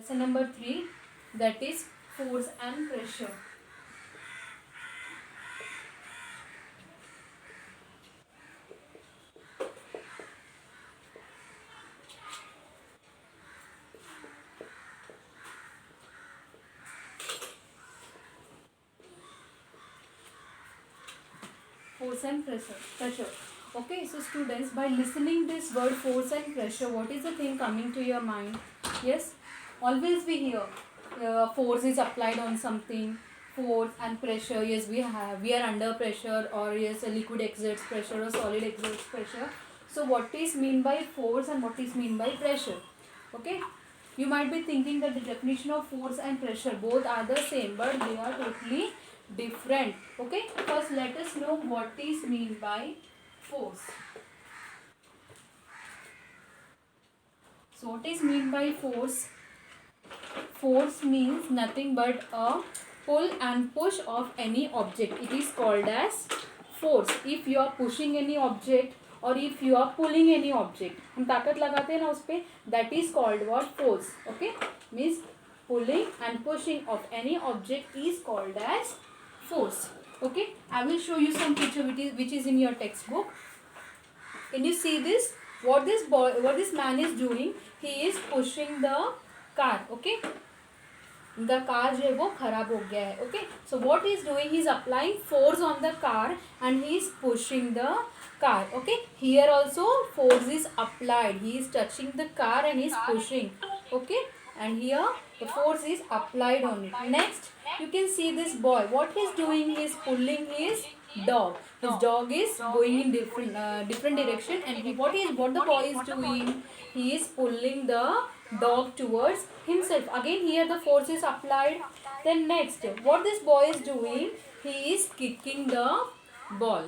Lesson number 3, that is force and pressure. Force and pressure. Okay, so students, by listening this word force and pressure, what is the thing coming to your mind? Yes, always we hear force is applied on something. Force and pressure, yes, we are under pressure, or yes, a liquid exerts pressure or solid exerts pressure. So what is mean by force and what is mean by pressure? Okay, you might be thinking that the definition of force and pressure both are the same, but they are totally different. Okay, first let us know what is mean by force. So what is mean by force? Force means nothing but a pull and push of any object. It is called as force. If you are pushing any object or if you are pulling any object, हम ताकत लगाते हैं ना उस पे, that is called what? Force. Okay, means pulling and pushing of any object is called as force. Okay, I will show you some picture which is in your textbook. Can you see this? What this man is doing? He is pushing the car. Okay, the car जो है वो खराब हो गया है. Okay, so what he is doing? He is applying force on the car and he is pushing the car. Okay, here also force is applied. He is touching the car and he is pushing. Okay, and here the force is applied on it. Next, you can see this boy. What he is doing? He is pulling his dog. His dog is going in different direction, and what the boy is doing? He is pulling the dog towards himself. Again here the force is applied. Then next, what this boy is doing? He is kicking the ball.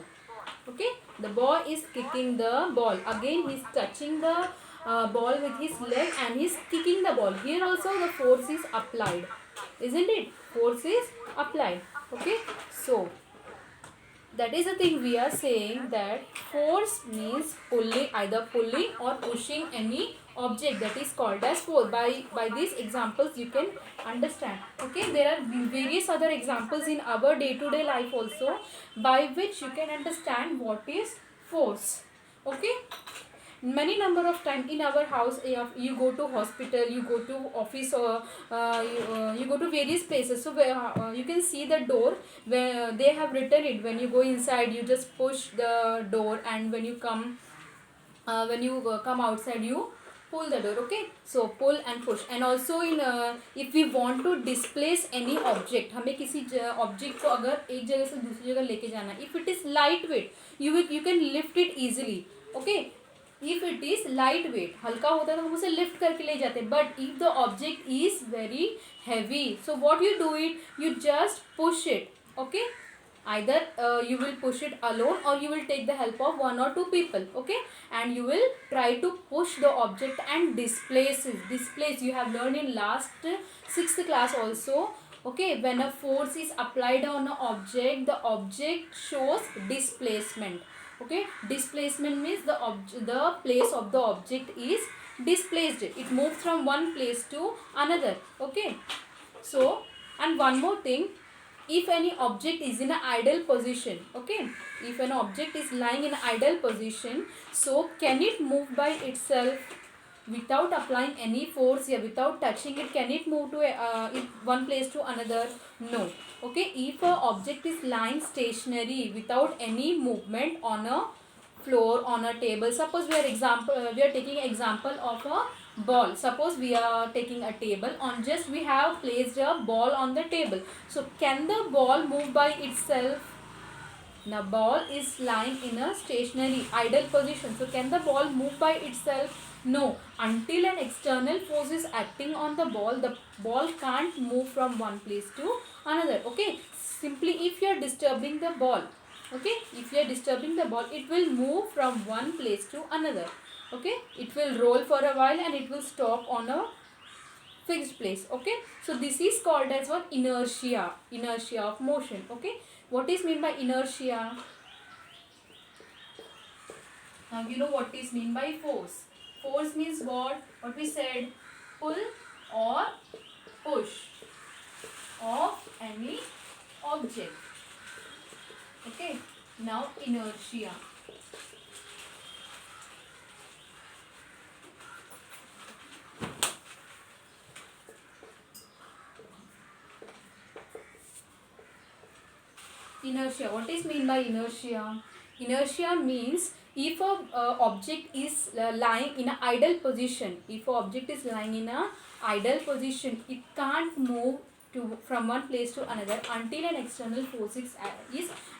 Okay, the boy is kicking the ball. Again he is touching the ball with his leg and he is kicking the ball. Here also the force is applied, isn't it? Force is applied. Okay, so that is the thing we are saying, that force means pulling, either pulling or pushing any object, that is called as force. By these examples you can understand. Okay, there are various other examples in our day to day life also, by which you can understand what is force. Okay, many number of time in our house, you go to hospital, you go to office, or you go to various places, so where you can see the door where they have written it. When you go inside, you just push the door, and when you come come outside, you pull the door. Okay, so pull and push. And also in if we want to displace any object, हमें किसी object को अगर एक जगह से दूसरी जगह लेके जाना, if it is lightweight, you can lift it easily. Okay, if it is lightweight, हल्का होता है तो हम उसे lift करके ले जाते हैं. But if the object is very heavy, so what you do it, you just push it. Okay, either you will push it alone or you will take the help of one or two people. Okay, and you will try to push the object and displace you have learned in last 6th class also. Okay, when a force is applied on an object, the object shows displacement. Okay, displacement means the place of the object is displaced. It moves from one place to another. Okay, so, and one more thing, if any object is in an idle position, okay, if an object is lying in an idle position, so can it move by itself without applying any force? Yeah, without touching it, can it move to one place to another? No. Okay, if a object is lying stationary without any movement on a floor, on a table, suppose we are taking example of a ball. Suppose we are taking a table, on just we have placed a ball on the table, so can the ball move by itself? The ball is lying in a stationary idle position, so can the ball move by itself? No. Until an external force is acting on the ball can't move from one place to another. Okay, simply if you are disturbing the ball, okay, if you are disturbing the ball, it will move from one place to another. Okay, it will roll for a while and it will stop on a fixed place. Okay, so this is called as what? Inertia of motion. Okay, what is mean by inertia? Now you know what is mean by force. Force means what we said, pull or push of any object. Okay, now inertia. Inertia. What is mean by inertia? Inertia means if a object is lying in an idle position, if a object is lying in a idle position, it can't move from one place to another until an external force is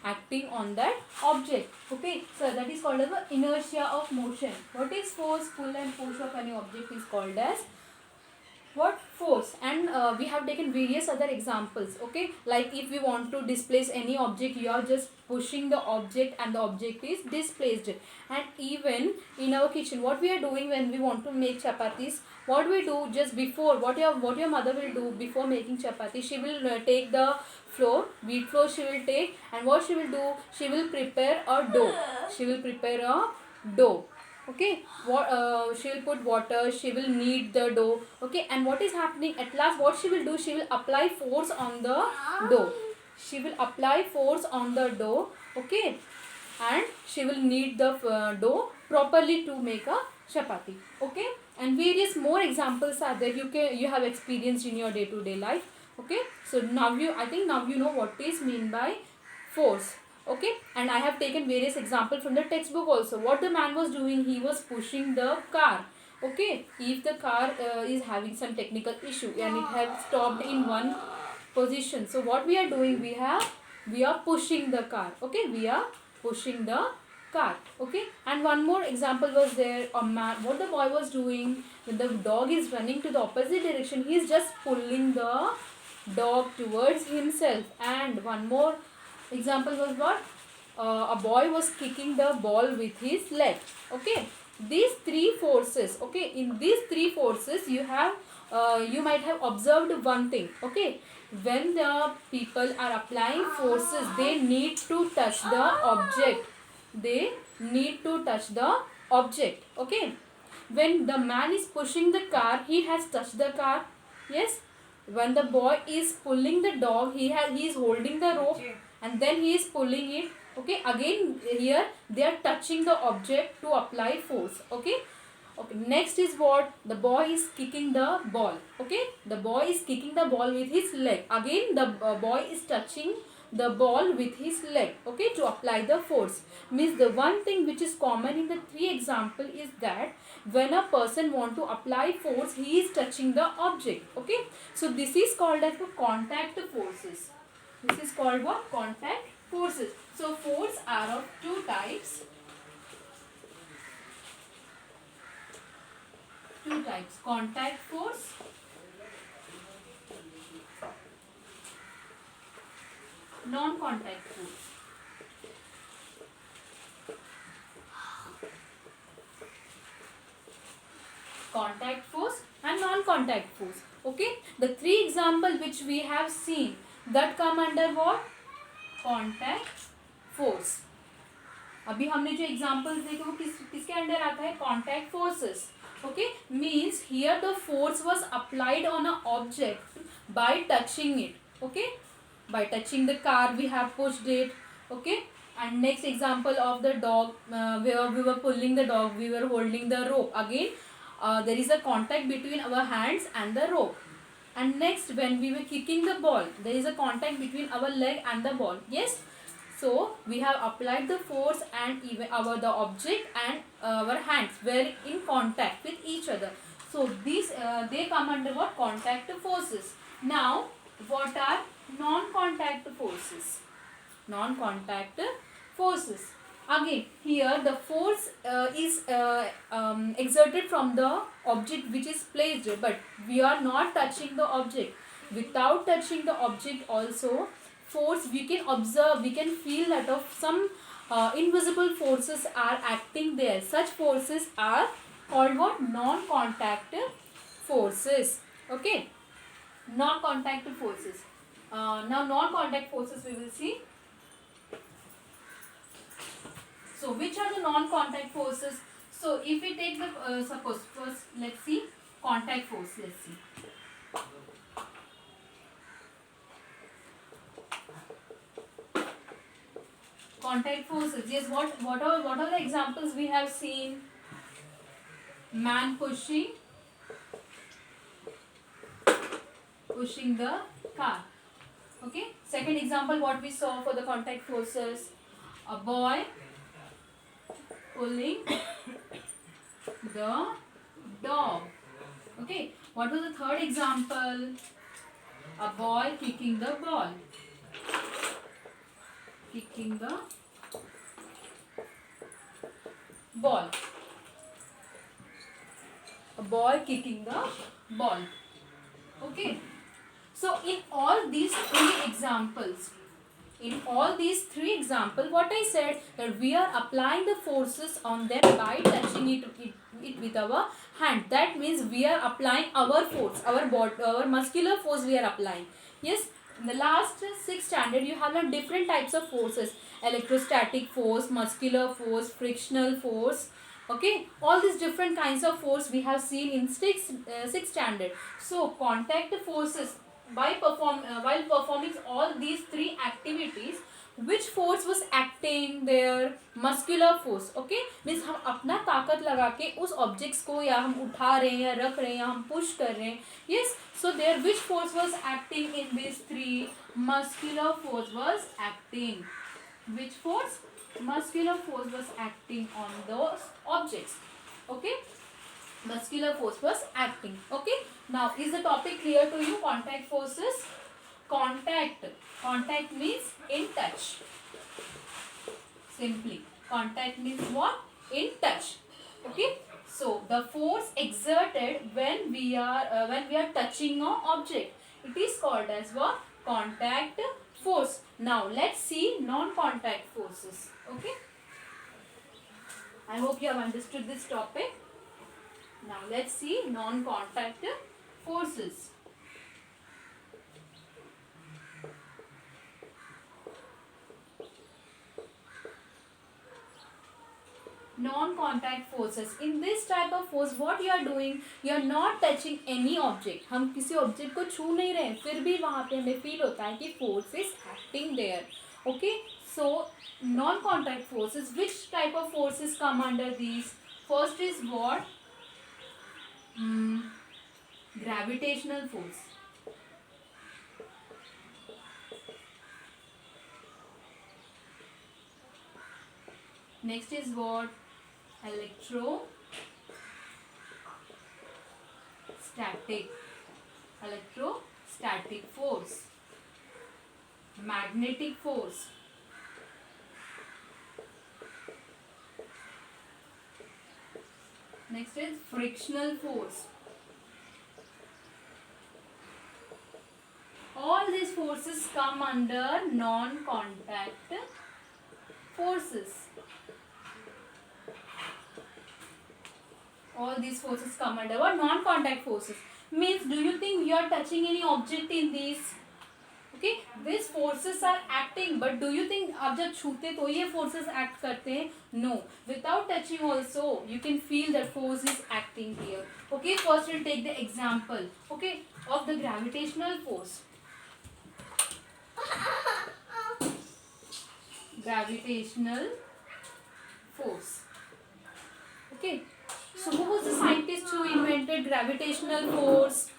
acting on that object. Okay, so that is called as the inertia of motion. What is force, pull and push of any object is called as what? Force. And we have taken various other examples. Okay, like if we want to displace any object, you are just pushing the object and the object is displaced. And even in our kitchen, what we are doing when we want to make chapatis, what we do just before, what your mother will do before making chapati, she will take the flour, wheat flour she will take, and what she will do, she will prepare a dough. She will prepare a dough. Okay, what she will put water, she will knead the dough. Okay, and what is happening at last, what she will do, she will apply force on the dough. She will apply force on the dough. Okay, and she will knead the dough properly to make a chapati. Okay, and various more examples are there you have experienced in your day-to-day life. Okay, so now I think now you know what is mean by force. Okay, and I have taken various examples from the textbook also. What the man was doing, he was pushing the car. Okay, if the car is having some technical issue and it has stopped in one position, so what we are doing, we are pushing the car. Okay, we are pushing the car. Okay, and one more example was there, a man, what the boy was doing, when the dog is running to the opposite direction, he is just pulling the dog towards himself. And one more example was what? A boy was kicking the ball with his leg. Okay, these three forces. Okay, in these three forces you have you might have observed one thing. Okay, when the people are applying forces, they need to touch the object. They need to touch the object. Okay, when the man is pushing the car, he has touched the car. Yes, when the boy is pulling the dog, he is holding the rope and then he is pulling it. Okay, again here they are touching the object to apply force. Okay, okay, next is what? The boy is kicking the ball. Okay, the boy is kicking the ball with his leg. Again the boy is touching the ball with his leg. Okay, to apply the force. Means the one thing which is common in the three example is that when a person want to apply force, he is touching the object. Okay, so this is called as the contact forces. This is called what? Contact forces. So force are of two types. Two types. Contact force non-contact force. Contact force and non-contact force. Okay, the three examples which we have seen, that come under what? Contact force. अभी हमने जो examples देखे वो किसके under आता है? Contact forces. Okay, means here the force was applied on an object by touching it. Okay, by touching the car we have pushed it. Okay, and next example of the dog, where we were pulling the dog, we were holding the rope. Again there is a contact between our hands and the rope. And next, when we were kicking the ball, there is a contact between our leg and the ball. Yes, so we have applied the force and even the object and our hands were in contact with each other. So these they come under what? Contact forces. Now what are non-contact forces? Non-contact forces. Again here the force is exerted from the object which is placed, but we are not touching the object. Without touching the object also, force we can observe, we can feel that of some invisible forces are acting there. Such forces are called what? Non-contact forces. Okay, non-contact forces. Now non-contact forces we will see. So which are the non-contact forces? So if we take the suppose first let's see contact force. Let's see Contact forces. Yes. What are the examples we have seen? Man pushing the car. Okay. Second example, what we saw for the contact forces, a boy pulling the dog. Okay. What was the third example? A boy kicking the ball. Kicking the ball. A boy kicking the ball. Okay. So in all these three examples, what I said, that we are applying the forces on them by touching it with our hand. That means we are applying our force, our muscular force we are applying. Yes. In the last 6 standard, you have different types of forces: electrostatic force, muscular force, frictional force. Okay, all these different kinds of force we have seen in 6 standard. So contact forces, while performing all these three activities, which force was acting there? Muscular force. Okay, means हम अपना ताकत लगा के उस objects को या हम उठा रहे हैं या रख रहे हैं या हम पुश कर रहे हैं. Yes, so there which force was acting in these three? Muscular force was acting. Which force? Muscular force was acting on those objects. Okay, muscular force was acting. Okay, now is the topic clear to you? Contact forces. Contact means in touch. Simply, contact means what? In touch. Okay, so the force exerted when we are touching an object, it is called as what? Contact force. Now let's see non-contact forces. Okay, I hope you have understood this topic. Now let's see non-contact forces. Non-contact forces. In this type of force, what you are doing, you are not touching any object. हम किसी object को छू नहीं रहे हैं, फिर भी वहाँ पे हमें feel होता है कि force is acting there. Okay, so non-contact forces. Which type of forces come under these? First is what? Gravitational force. Next is what? Electrostatic force. Magnetic force. Next is frictional force. All these forces come under non-contact forces. All these forces come under what? Non-contact forces. Means, do you think you are touching any object in these? Okay, these forces are acting, but do you think आप जब छूते तो ये forces act करते हैं? No. Without touching also, you can feel that force is acting here. Okay, first we'll take the example. Okay, of the gravitational force. Gravitational force. Okay. So who was the scientist who invented gravitational force?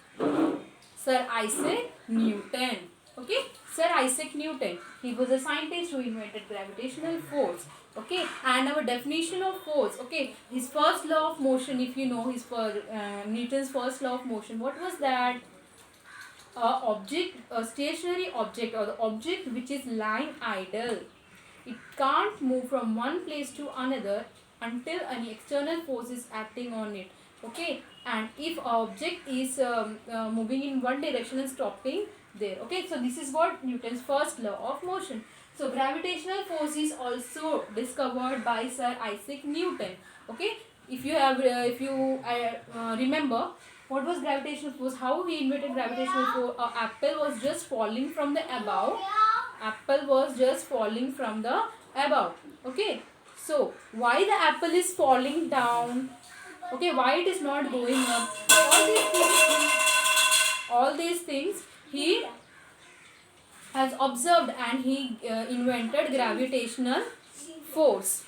Sir Isaac Newton. Okay, Sir Isaac Newton. He was a scientist who invented gravitational force. Okay, and our definition of force. Okay, his first law of motion, if you know Newton's first law of motion, what was that? A stationary object, or the object which is lying idle, it can't move from one place to another until any external force is acting on it. Okay, and if object is moving in one direction and stopping there. Okay, so this is what Newton's first law of motion. So gravitational force is also discovered by Sir Isaac Newton. Okay, if you remember, what was gravitational force? How he invented gravitational force? Apple was just falling from the above. Apple was just falling from the above. Okay, so why the apple is falling down? Okay, why it is not going up? All these things he has observed and he invented gravitational force.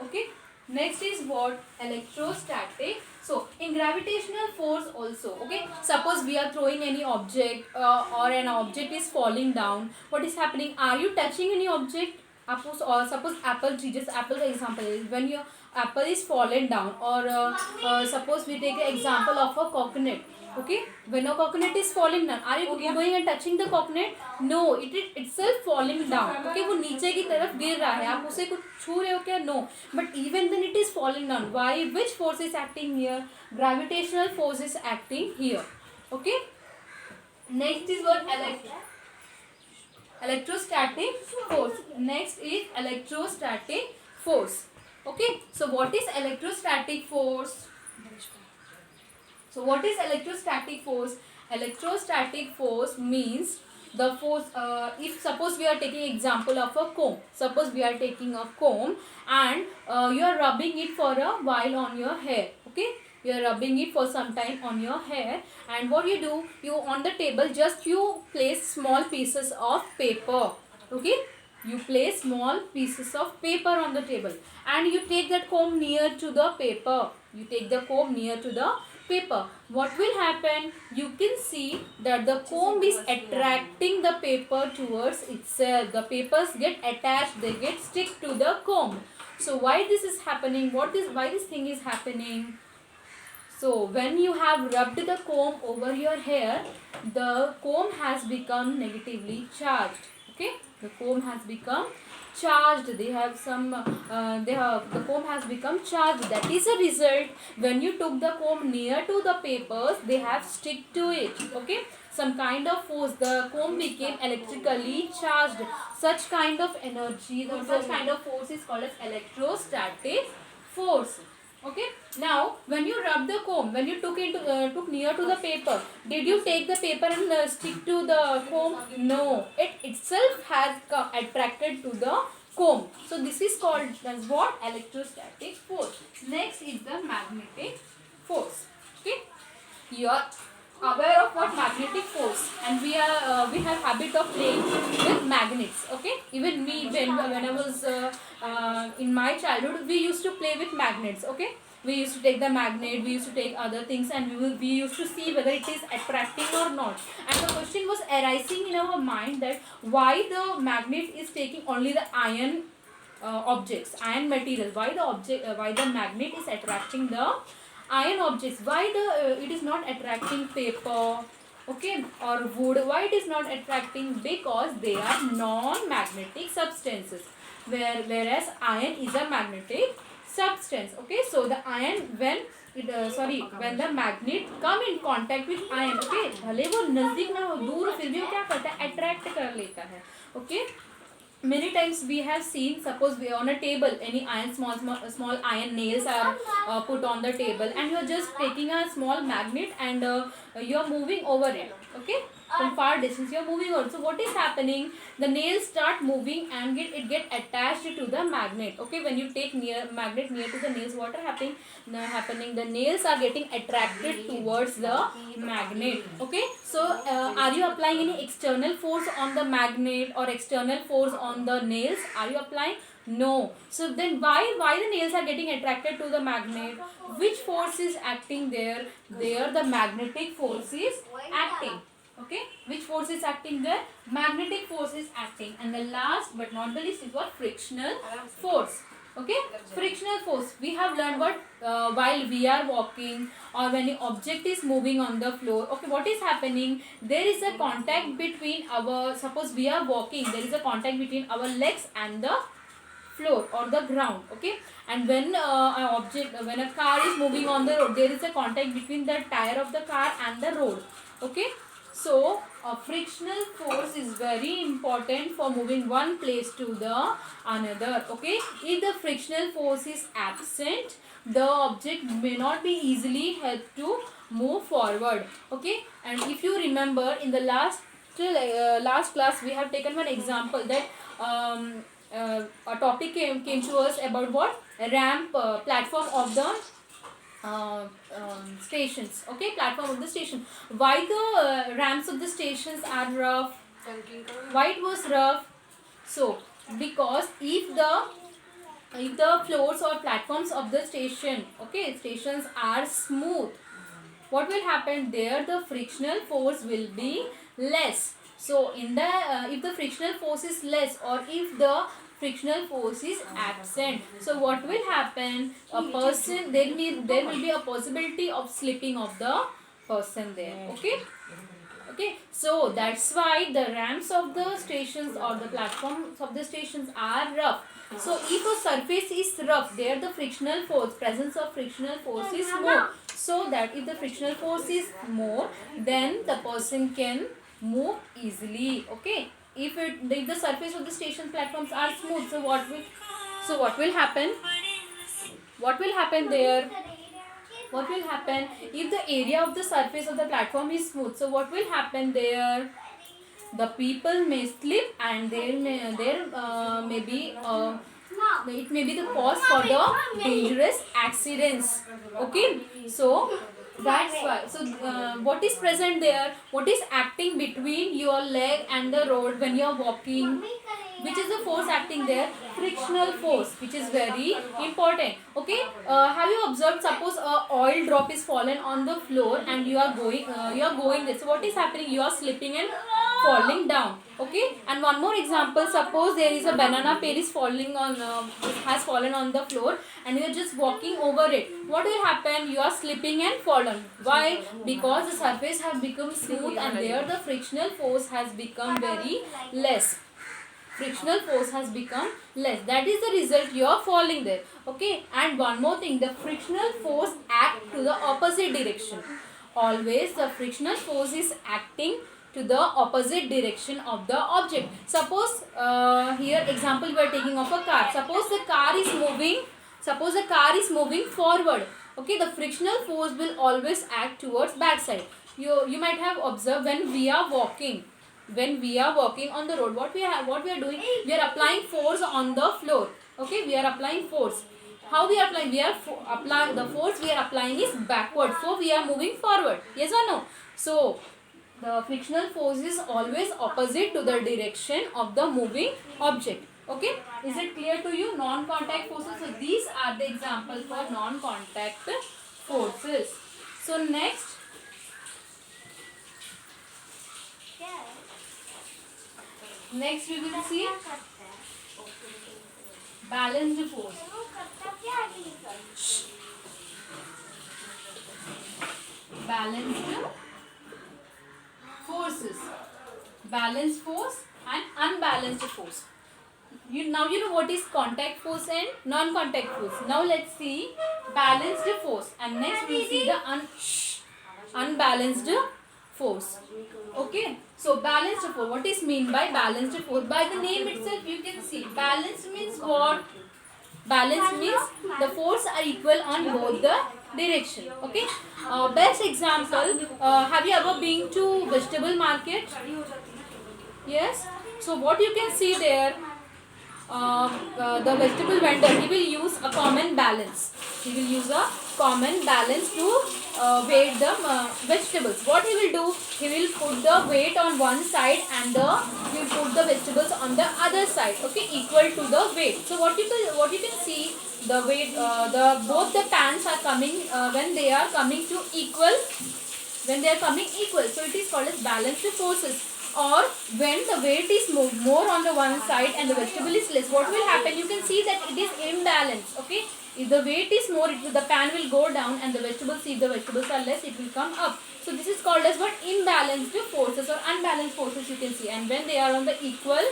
Okay, next is what? Electrostatic. So in gravitational force also, okay, suppose we are throwing any object or an object is falling down. What is happening? Are you touching any object? Or suppose apple tree, just apple का example is when your apple is fallen down, or suppose we take an example of a coconut. Okay, when a coconut is falling down, are you going and touching the coconut? No, it is itself falling down. Okay, वो नीचे की तरफ गिर रहा है, आप उसे कुछ छू रहे हो क्या? No, but even then it is falling down. Why? Which force is acting here? Gravitational force is acting here. Okay, next is what? Electrostatic force. Next is electrostatic force. Okay, so what is electrostatic force? So what is electrostatic force? Electrostatic force means the force, if suppose we are taking example of a comb. Suppose we are taking a comb and you are rubbing it for a while on your hair. Okay, you are rubbing it for some time on your hair, and what you do, you on the table just you place small pieces of paper. Okay, you place small pieces of paper on the table and you take that comb near to the paper. You take the comb near to the paper. What will happen? You can see that the comb is attracting the paper towards itself. The papers get attached, they get stick to the comb. So why this is happening? Why this thing is happening? So when you have rubbed the comb over your hair, the comb has become negatively charged. Okay, the comb has become charged. The comb has become charged. That is a result. When you took the comb near to the papers, they have stick to it. Okay, some kind of force. The comb became electrically charged. Such kind of energy, such kind of force is called as electrostatic force. Okay, now when you rub the comb, when you took near to the paper, did you take the paper and stick to the comb? No, it itself has attracted to the comb. So this is called as what? Electrostatic force. Next is the magnetic force. Okay, you are aware of what magnetic force, and we have habit of playing with magnets. Okay, even me, when I was in my childhood, we used to play with magnets. Okay, we used to take the magnet, we used to take other things, and we used to see whether it is attracting or not. And the question was arising in our mind that why the magnet is taking only the iron objects, iron materials. Why the magnet is attracting the iron objects? Why it is not attracting paper, okay, or wood? Why it is not attracting? Because they are non-magnetic substances, whereas iron is a magnetic substance. Okay, so the iron, when the magnet come in contact with iron, okay, भले वो नजदीक ना हो, दूर, फिर भी वो क्या करता है? अट्रैक्ट कर लेता है. Okay, many times we have seen, suppose we are on a table, any iron small iron nails are put on the table, and you are just taking a small magnet and you are moving over it. Okay, from far distance you are moving over. So what is happening? The nails start moving and it get attached to the magnet. Okay, when you take magnet near to the nails, what are happening? The nails are getting attracted towards the magnet. Okay, so are you applying any external force on the magnet or external force on the nails? Are you applying? No. So then why the nails are getting attracted to the magnet? Which force is acting there? There the magnetic force is acting. Okay, which force is acting there? Magnetic force is acting. And the last but not the least is what? Frictional force. Okay, frictional force. We have learned what while we are walking or when an object is moving on the floor. Okay, what is happening? There is a contact between our, suppose we are walking, there is a contact between our legs and the floor or the ground. Okay, and when when a car is moving on the road, there is a contact between the tire of the car and the road. Okay, so frictional force is very important for moving one place to the another. Okay, if the frictional force is absent, the object may not be easily helped to move forward. Okay, and if you remember in the last class we have taken one example that a topic came to us about what? Ramp, platform of the stations. Okay, platform of the station. Why the ramps of the stations are rough? Why it was rough? So because if the floors or platforms of the station, okay, stations are smooth, what will happen there? The frictional force will be less. So in the if the frictional force is less, or if the frictional force is absent, so what will happen? A person, there will be a possibility of slipping of the person there. Okay. Okay, so that's why the ramps of the stations or the platforms of the stations are rough. So if a surface is rough, there the frictional force, presence of frictional force is more. So that if the frictional force is more, then the person can move easily. Okay, if the surface of the station platforms are smooth, so what will happen? What will happen there? What will happen if the area of the surface of the platform is smooth? So what will happen there? The people may slip, and there may be it may be the cause for the dangerous accidents. Okay, so that's why. So what is present there? What is acting between your leg and the road when you are walking? Which is the force acting there? Frictional force, which is very important. Okay, have you observed, suppose a oil drop is fallen on the floor and you are going there, so what is happening? You are slipping and falling down. Okay, and one more example, suppose there is a banana peel is falling on has fallen on the floor and you are just walking over it. What will happen? You are slipping and fallen. Why? Because the surface have become smooth and there the frictional force has become very less. Frictional force has become less. That is the result, you are falling there. Okay, and one more thing, the frictional force act to the opposite direction. Always the frictional force is acting to the opposite direction of the object. Suppose here example we are taking of a car. Suppose the car is moving forward. Okay, the frictional force will always act towards backside. You might have observed when we are walking on the road, what we are doing, we are applying force on the floor. Okay, we are applying force. How we are applying? The force we are applying is backward, so we are moving forward. Yes or no? So the frictional force is always opposite to the direction of the moving object. Okay, is it clear to you? Non-contact forces. So these are the examples for non-contact forces. So next we will see balanced force. Balanced forces. Balanced force and unbalanced force. Now you know what is contact force and non-contact force. Now let's see balanced force, and next we will see the unbalanced force. Okay, so balanced force, what is mean by balanced force? By the name itself you can see balanced means what? Balance means the force are equal on both the direction. Okay, best example, have you ever been to vegetable market? Yes. So what you can see there, the vegetable vendor, he will use a common balance. He will use a common balance to weigh the vegetables. What he will do? He will put the weight on one side and he will put the vegetables on the other side. Okay, equal to the weight. So what you can see, the weight, both the pans are coming when they are coming to equal. When they are coming equal, so it is called as balanced forces. Or when the weight is more on the one side and the vegetable is less, what will happen? You can see that it is imbalance. Okay, if the weight is more, the pan will go down, and the vegetables, if the vegetables are less, it will come up. So this is called as what? Imbalanced forces or unbalanced forces, you can see. And when they are on the equal,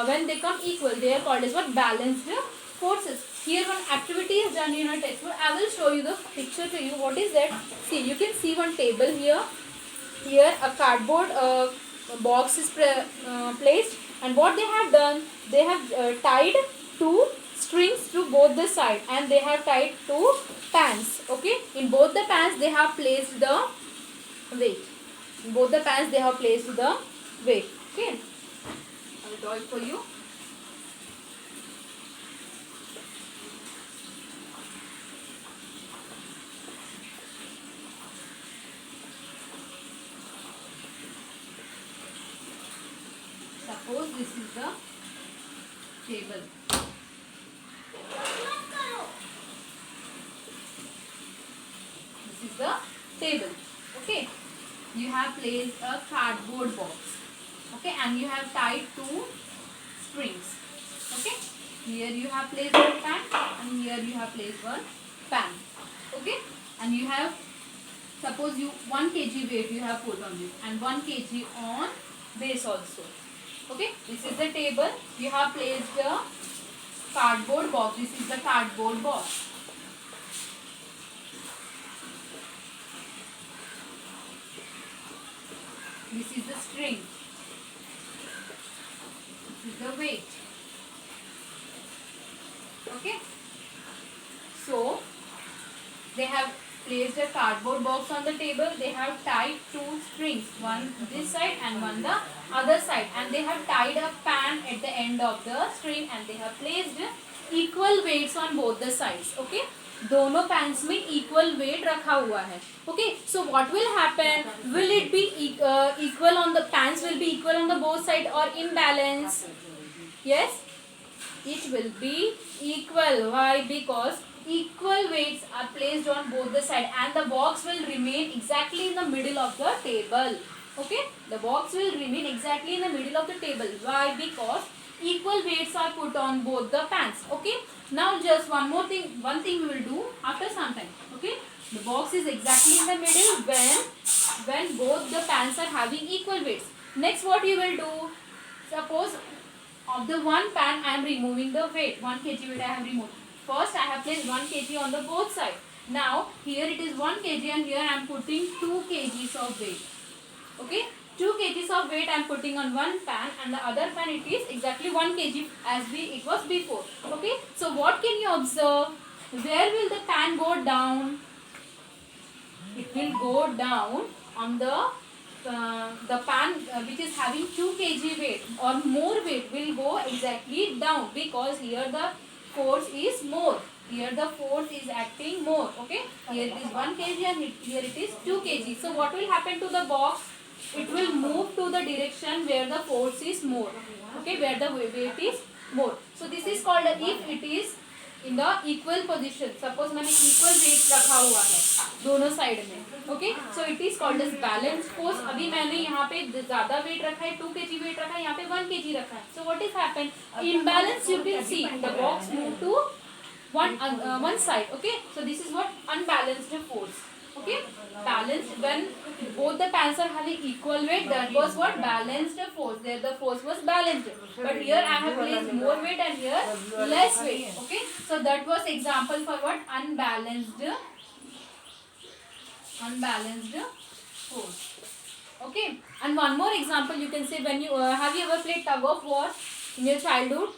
when they come equal, they are called as what? Balanced forces. Here one activity is done in a textbook. I will show you the picture to you. What is that? See, you can see one table here. Here a cardboard box is placed, and what they have done, they have tied two strings to both the side, and they have tied two pans. Okay, in both the pans they have placed the weight. In both the pans they have placed the weight. Okay, I will draw it for you. Suppose this is the table. This is the table. Okay. You have placed a cardboard box. Okay, and you have tied two strings. Okay. Here you have placed one pan, and here you have placed one pan. Okay, and you have, suppose you 1 kg weight you have put on this, and 1 kg on base also. Okay, this is the table. You have placed the cardboard box. This is the cardboard box. This is the string. This is the weight. Okay, so they have placed a cardboard box on the table. They have tied two strings, one this side and one the other side, and they have tied a pan at the end of the string, and they have placed equal weights on both the sides. Okay, दोनों pans में equal weight रखा हुआ है. Okay, so what will happen? Will it be equal on the pans? Will be equal on the both side or imbalance? Yes, it will be equal. Why? Because equal weights are placed on both the side, and the box will remain exactly in the middle of the table. Okay, the box will remain exactly in the middle of the table. Why? Because equal weights are put on both the pans. Okay, now just one thing we will do after some time. Okay, the box is exactly in the middle when both the pans are having equal weights. Next, what you will do? Suppose of the one pan I am removing the weight, 1 kg weight I have removed. First I have placed 1 kg on the both side. Now here it is 1 kg, and here I am putting 2 kgs of weight. Okay, 2 kgs of weight I am putting on one pan, and the other pan it is exactly 1 kg as it was before. Okay, so what can you observe? Where will the pan go down? It will go down on the pan which is having 2 kg weight or more weight will go exactly down, because here the force is more. Here the force is acting more. Okay, here it is 1 kg and here it is 2 kg. So what will happen to the box? It will move to the direction where the force is more. Okay, where the weight is more. So this is called if it is in the equal position. Suppose मैंने equal weight रखा हुआ है दोनों side में. Okay, so it is called as balance force. अभी मैंने यहाँ पे ज़्यादा weight रखा है, 2 kg weight रखा है, यहाँ पे 1 kg रखा है. So what is happened? Imbalance you will see. The box move to one side. Okay, so this is what unbalanced force. Okay, balanced when both the pans are having equal weight, that was what balanced force. There the force was balanced, but here I have placed more weight and here less weight. Okay, so that was example for what unbalanced force. Okay, and one more example you can say, when you have you ever played tug of war in your childhood?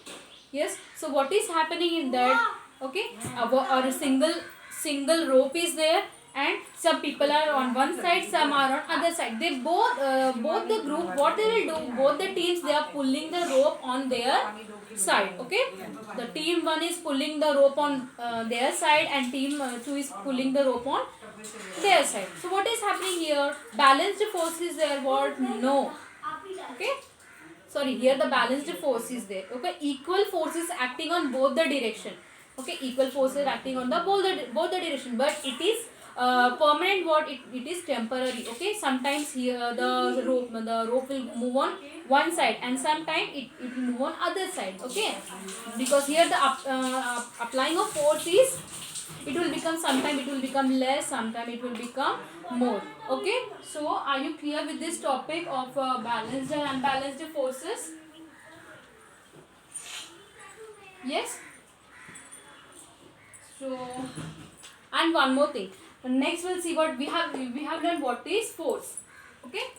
Yes, so what is happening in that? Okay, or a single rope is there, and some people are on one side, some are on other side. They both the group, what they will do, both the teams, they are pulling the rope on their side. Okay, the team 1 is pulling the rope on their side, and team 2 is pulling the rope on their side. So what is happening here? Balanced force is there? What? No. Okay, sorry, here the balanced force is there. Okay, equal force is acting on both the direction. Okay, equal force is acting on the both the direction, but it is permanent. What it is temporary. Okay, sometimes here the rope will move on one side, and sometimes it will move on other side. Okay, because here the applying of force is, it will become, sometime it will become less, sometime it will become more. Okay, so are you clear with this topic of balanced and unbalanced forces? Yes. So, and one more thing. Next we'll see what we have learned what is force. Okay,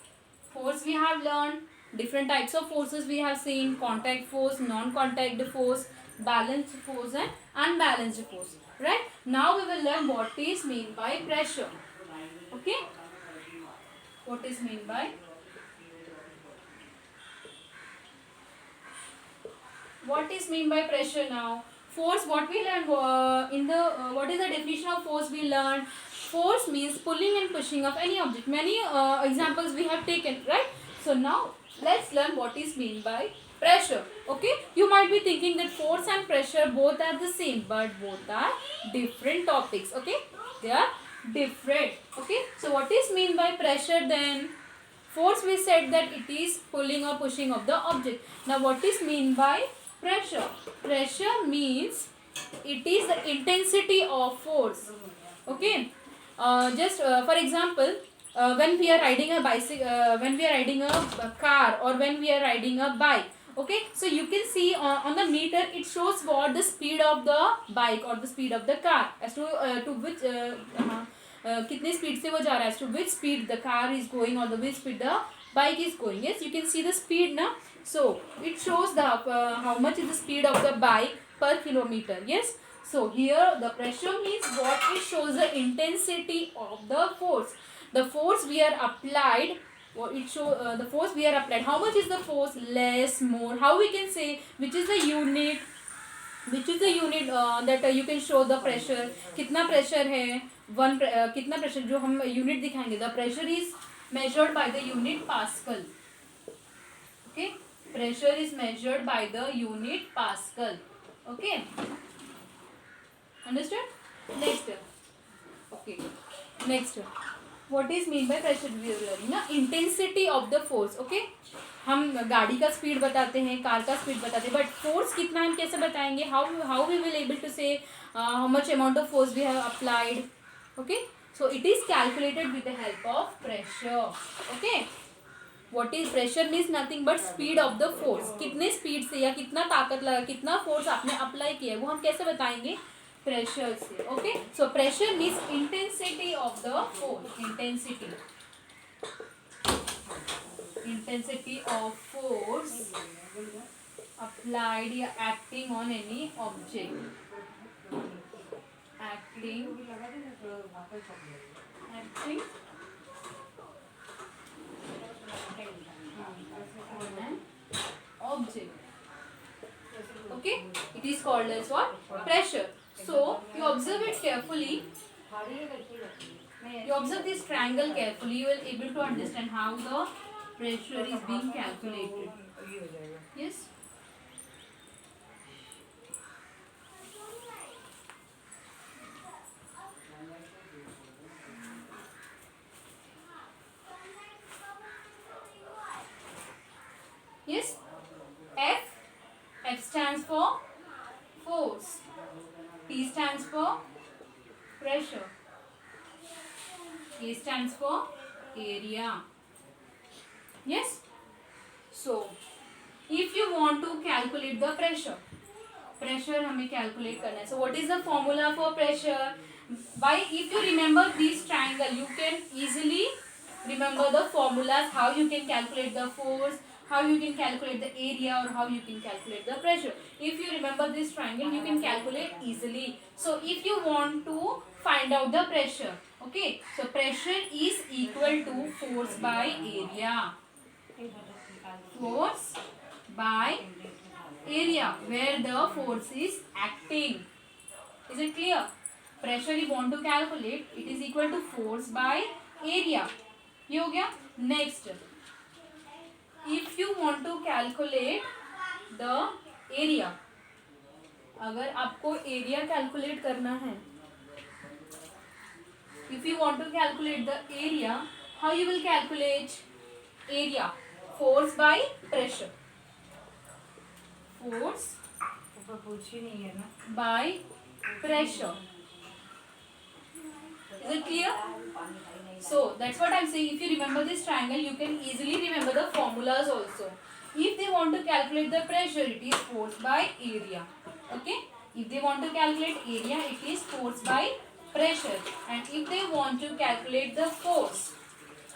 force we have learned, different types of forces we have seen: contact force, non-contact force, balanced force and unbalanced force. Right, now we will learn what is mean by pressure. Okay, what is mean by pressure now? Force, what we learned in the what is the definition of force we learned? Force means pulling and pushing of any object. Many examples we have taken, right? So now let's learn what is mean by pressure. Okay, you might be thinking that force and pressure both are the same, but both are different topics. Okay, they are different. Okay, so what is mean by pressure then? Force, we said that it is pulling or pushing of the object. Now what is mean by pressure? Pressure means it is the intensity of force. Okay, just for example, when we are riding a bicycle, when we are riding a car, or when we are riding a bike. Okay, so you can see on the meter it shows what the speed of the bike or the speed of the car, as to which कितने speed से वो जा रहा है, to which speed the car is going or the which speed the bike is going. Yes, you can see the speed na. So it shows the how much is the speed of the bike per kilometer. Yes, so here the pressure means what it shows the intensity of the force. The force we are applied, it show the force we are applied. How much is the force? Less, more. How we can say which is the unit? Which is the unit that you can show the pressure? कितना pressure है? कितना pressure जो हम unit दिखाएंगे. The pressure is measured by the unit Pascal. Okay, pressure is measured by the unit Pascal. Okay, understood? Next. Okay, next. What is mean by pressure? We are learning ना intensity of the force. Okay, हम गाड़ी का speed बताते हैं, car का speed बताते हैं, but force कितना हम कैसे बताएंगे? How we will able to say how much amount of force we have applied. Okay, so it is calculated with the help of pressure. Okay, what is pressure means nothing but speed of the force. कितने speed से या कितना ताकत लगा, कितना force आपने apply किया है, वो हम कैसे बताएंगे? प्रेशर से. Okay, so pressure means intensity of the force. Intensity of force applied या acting on any object. Acting on an object. Okay, it is called as what? Pressure. So you observe it carefully. You observe this triangle carefully, you will able to understand how the pressure is being calculated. Yes. Yes. F stands for force. T stands for pressure. A stands for area. Yes. So if you want to calculate the pressure हमें calculate करना है. So what is the formula for pressure? By if you remember this triangle, you can easily remember the formulas, how you can calculate the force, how you can calculate the area, or how you can calculate the pressure. If you remember this triangle, you can calculate easily. So if you want to find out the pressure, okay, so pressure is equal to force by area. Force by area, where the force is acting. Is it clear? Pressure you want to calculate, it is equal to force by area. ये हो गया. Next, if you want to calculate the area, अगर आपको area calculate करना है, if you want to calculate the area, how you will calculate area? Force by pressure. Force by pressure. Is it clear? So that's what I'm saying. If you remember this triangle, you can easily remember the formulas also. If they want to calculate the pressure, it is force by area. Okay. If they want to calculate area, it is force by pressure. And if they want to calculate the force,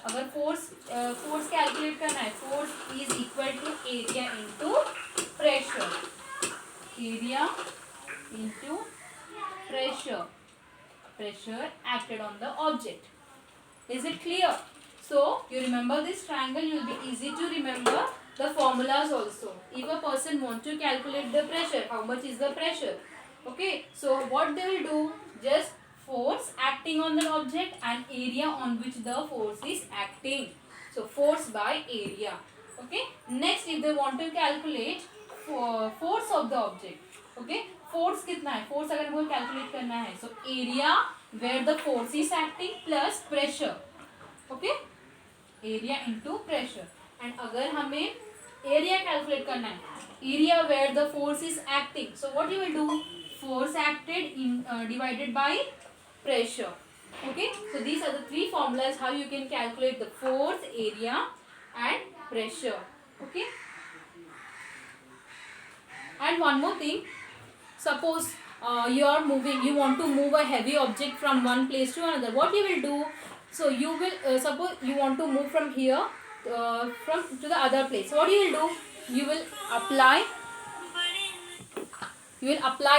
अगर force calculate करना है, force is equal to area into pressure. Area into pressure. Pressure acted on the object. Is it clear? So you remember this triangle, you will be easy to remember the formulas also. If a person wants to calculate the pressure, how much is the pressure? Okay, so what they will do, just force acting on the object and area on which the force is acting. So force by area. Okay, next if they want to calculate force of the object, okay, force कितना है, force अगर हमको calculate करना है, so area where the force is acting plus pressure, okay, area into pressure. and अगर हमें area calculate करना है, area where the force is acting, so what you will do, force acted in divided by pressure. Okay, so these are the three formulas how you can calculate the force, area and pressure. Okay, and one more thing, suppose you are moving, you want to move a heavy object from one place to another, what you will do, so you will suppose you want to move from here from to the other place, so what you will do, you will apply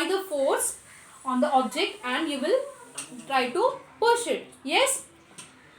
the force on the object and you will try to push it. Yes,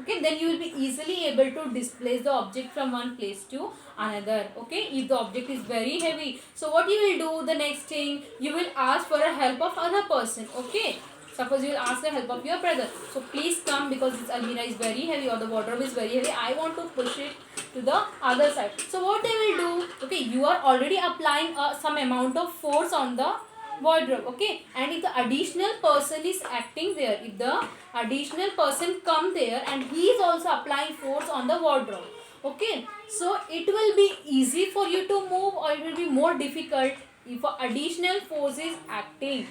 okay, then you will be easily able to displace the object from one place to another. Okay, if the object is very heavy, so what you will do, the next thing, you will ask for a help of other person. Okay, suppose you will ask the help of your brother, so please come because this almirah is very heavy or the wardrobe is very heavy, I want to push it to the other side. So what they will do, okay, you are already applying some amount of force on the wardrobe. Okay, and if the additional person is acting there, if the additional person come there and he is also applying force on the wardrobe, okay, so it will be easy for you to move or it will be more difficult if additional force is acting.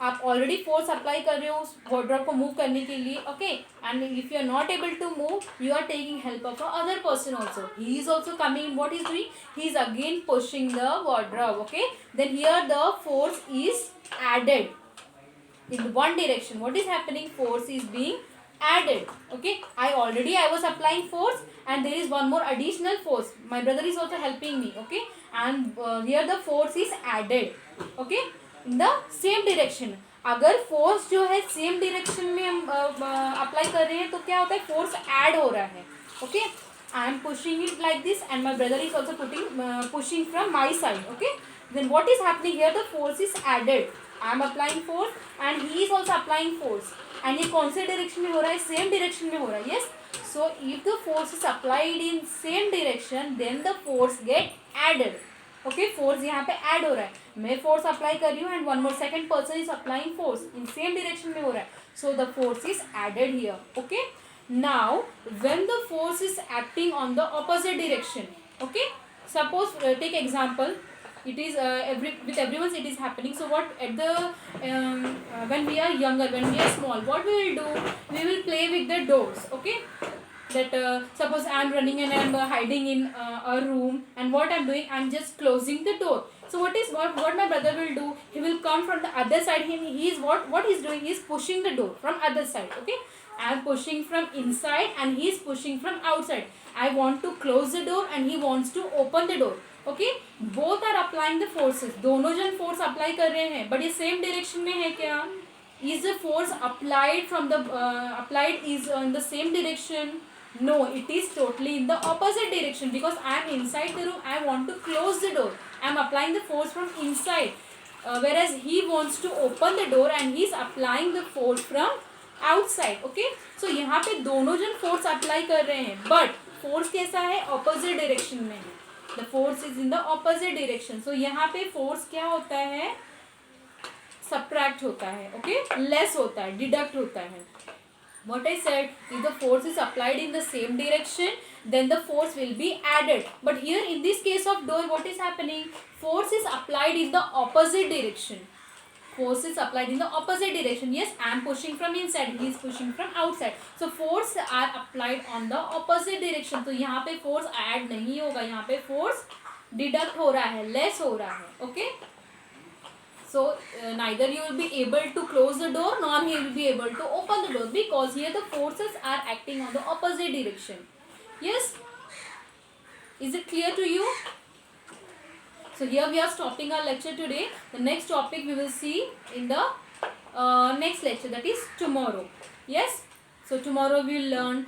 आप already force apply कर रहे हो उस wardrobe को move करने के लिए. Okay, and if you are not able to move, you are taking help of a other person also. He is also coming, what is doing, he is again pushing the wardrobe. Okay, then here the force is added in one direction. What is happening, force is being added. Okay, I was applying force and there is one more additional force, my brother is also helping me. Okay, and here the force is added. Okay, in the same direction. अगर force जो है same direction में हम apply कर रहे हैं तो क्या होता है, फोर्स ऐड हो रहा है. Okay, I am pushing it like this and my brother is also pushing from my side. Okay, then what is happening here, the force is added. I am applying force and he is also applying force, and ये कौन से direction में हो रहा है, same direction में हो रहा है. Yes, so if the force is applied in same direction then the force get added. Okay, force यहाँ पे ऐड हो रहा है, मैं फोर्स अप्लाई कर रही हूँ and one more second person is applying force, in same direction में हो रहा है, so the force is added here. Okay, now when the force is acting on the opposite direction. Okay, suppose take example, it is with everyone it is happening. So what at the when we are younger, when we are small, what we will do, we will play with the doors. Okay, that suppose I am running and I am hiding in a room, and what I am doing, I am just closing the door. So what my brother will do, he will come from the other side, he is what he is doing, he is pushing the door from other side. Okay, I am pushing from inside and he is pushing from outside. I want to close the door and he wants to open the door. Okay, both are applying the forces, दोनों जन force apply कर रहे हैं, but ये same direction में है क्या, is the force applied from the applied is in the same direction, no, it is totally in the opposite direction, because I am inside the room, I want to close the door, I am applying the force from inside, whereas he wants to open the door and he is applying the force from outside. Okay, so यहाँ पे दोनों जन force apply कर रहे हैं, but force कैसा है, opposite direction में है, the force is in the opposite direction. So यहाँ पे फोर्स क्या होता है, सब्ट्रैक्ट होता है. ओके, लेस होता है, डिडक्ट होता है. What I said, if the force is applied in the same direction, then the force will be added. But here in this case of door, what is happening? Force is applied in the opposite direction. Force is applied in the opposite direction. Yes, I am pushing from inside, he is pushing from outside. So force are applied on the opposite direction. तो यहाँ पे force add नहीं होगा, यहाँ पे force deduct हो रहा है, less हो रहा है. Okay. So neither you will be able to close the door nor he will be able to open the door, because here the forces are acting on the opposite direction. Yes, is it clear to you? So here we are stopping our lecture today. The next topic we will see in the next lecture, that is tomorrow. Yes, so tomorrow we will learn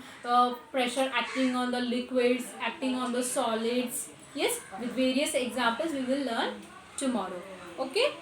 pressure acting on the liquids, acting on the solids. Yes, with various examples we will learn tomorrow. Okay.